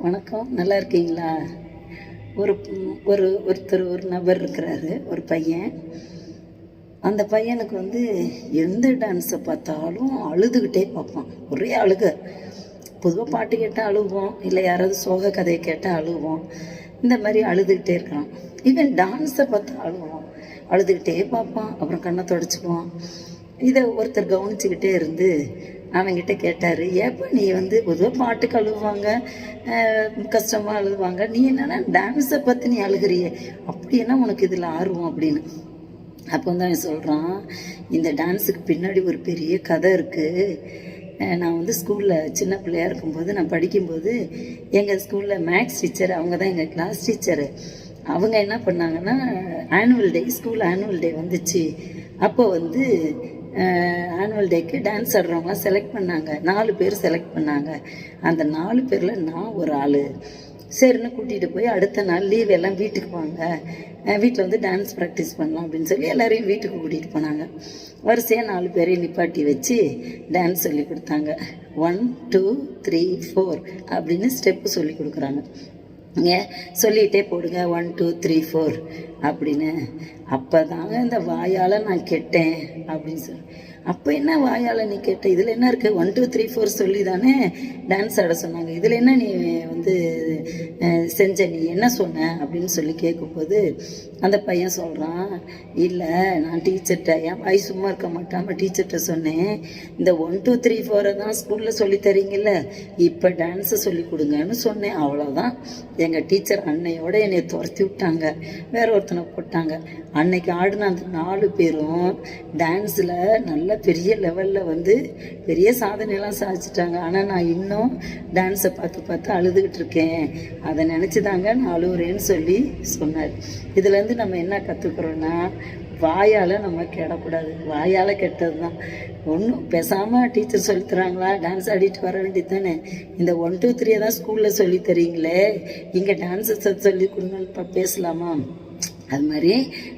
வணக்கம். நல்லா இருக்கீங்களா? ஒரு ஒரு நபர் இருக்கிறாரு, ஒரு பையன். அந்த பையனுக்கு எந்த டான்ஸை பார்த்தாலும் அழுதுகிட்டே பார்ப்பான். ஒரே அழுக. பொதுவாக பாட்டு கேட்டால் அழுவோம், இல்லை யாராவது சோக கதையை கேட்டால் அழுவோம். இந்த மாதிரி அழுதுகிட்டே இருக்கான். ஈவன் டான்ஸை பார்த்தா அழுவோம், அழுதுகிட்டே பார்ப்பான். அப்புறம் கண்ணை தொடச்சிக்குவான். இதை ஒருத்தர் கவனிச்சுக்கிட்டே இருந்து அவன்கிட்ட கேட்டார், ஏப்பா நீ பொதுவாக பாட்டுக்கு அழுவாங்க, கஷ்டமாக அழுவாங்க, நீ என்னன்னா டான்ஸை பற்றி நீ அழுகிறியே, அப்படி என்ன உனக்கு இதில் ஆர்வம் அப்படின்னு. அப்போ அவன் சொல்கிறான், இந்த டான்ஸுக்கு பின்னாடி ஒரு பெரிய கதை இருக்குது. நான் ஸ்கூலில் சின்ன பிள்ளையாக இருக்கும்போது, நான் படிக்கும்போது எங்கள் ஸ்கூலில் மேக்ஸ் டீச்சர், அவங்க தான் எங்கள் கிளாஸ் டீச்சரு. அவங்க என்ன பண்ணாங்கன்னா, ஸ்கூல் ஆனுவல் டே வந்துச்சு. அப்போ ஆனுவல் டேக்கு டான்ஸ் ஆடுறவங்களாம் செலக்ட் பண்ணாங்க. 4 பேர் செலக்ட் பண்ணாங்க. அந்த 4 பேரில் நான் ஒரு ஆள். சரின்னு கூட்டிகிட்டு போய் அடுத்த நாள் லீவ் எல்லாம் வீட்டுக்கு வாங்க, வீட்டில் டான்ஸ் ப்ராக்டிஸ் பண்ணலாம் அப்படின்னு சொல்லி எல்லாரையும் வீட்டுக்கு கூட்டிகிட்டு போனாங்க. வரிசையாக 4 பேரையும் நிப்பாட்டி வச்சு டான்ஸ் சொல்லி கொடுத்தாங்க. 1 2 3 4 அப்படின்னு ஸ்டெப்பு சொல்லி கொடுக்குறாங்க. சொல்லிகிட்டே போடுங்க 1 2 3 4 அப்படின்னு. அப்போ தாங்க இந்த வாயால் நான் கெட்டேன் அப்படின்னு சொல்லி. அப்போ என்ன வாயால் நீ கேட்ட, இதில் என்ன இருக்குது? 1 2 3 4 சொல்லி தானே டான்ஸ் ஆட சொன்னாங்க, இதில் என்ன நீ செஞ்ச, நீ என்ன சொன்ன அப்படின்னு சொல்லி கேட்கும்போது அந்த பையன் சொல்கிறான், இல்லை நான் டீச்சர்கிட்ட, என் வாய் சும்மா இருக்க மாட்டாமல் டீச்சர்கிட்ட சொன்னேன், இந்த 1 2 3 4 தான் ஸ்கூலில் சொல்லி தரீங்கல்ல, இப்போ டான்ஸை சொல்லி கொடுங்கன்னு சொன்னேன். அவ்வளோதான். எங்கள் டீச்சர் அன்னையோட என்னை துரத்தி விட்டாங்க, வேற ஒருத்தனை போட்டாங்க. அன்னைக்கு ஆடின அந்த 4 பேரும் டான்ஸில் நல்ல பெரிய லெவலில் பெரிய சாதனையெல்லாம் சாதிச்சிட்டாங்க. ஆனால் நான் இன்னும் டான்ஸை பார்த்து அழுதுகிட்டு இருக்கேன், அதை நினச்சி தாங்க நான் அழுகுறேன்னு சொல்லி சொன்னார். இதுலேருந்து நம்ம என்ன கற்றுக்குறோன்னா, வாயால் நம்ம கெடக்கூடாது. வாயால் கெட்டது தான். ஒன்றும் பேசாமல் டீச்சர் சொல்லித்தராங்களா, டான்ஸ் ஆடிட்டு வர வேண்டியது தானே. இந்த 1 2 3 தான் ஸ்கூலில் சொல்லி தரீங்களே, இங்கே டான்ஸை சொல்லி கொடுங்கன்னு பேசலாமா? அது மாதிரி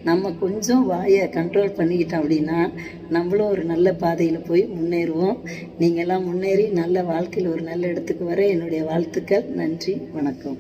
நம்ம கொஞ்சம் வாயை கண்ட்ரோல் பண்ணிக்கிட்டோம் அப்படின்னா நம்மளும் ஒரு நல்ல பாதையில் போய் முன்னேறுவோம். நீங்கள்லாம் முன்னேறி நல்ல வாழ்க்கையில் ஒரு நல்ல இடத்துக்கு வர என்னுடைய வாழ்த்துக்கள். நன்றி, வணக்கம்.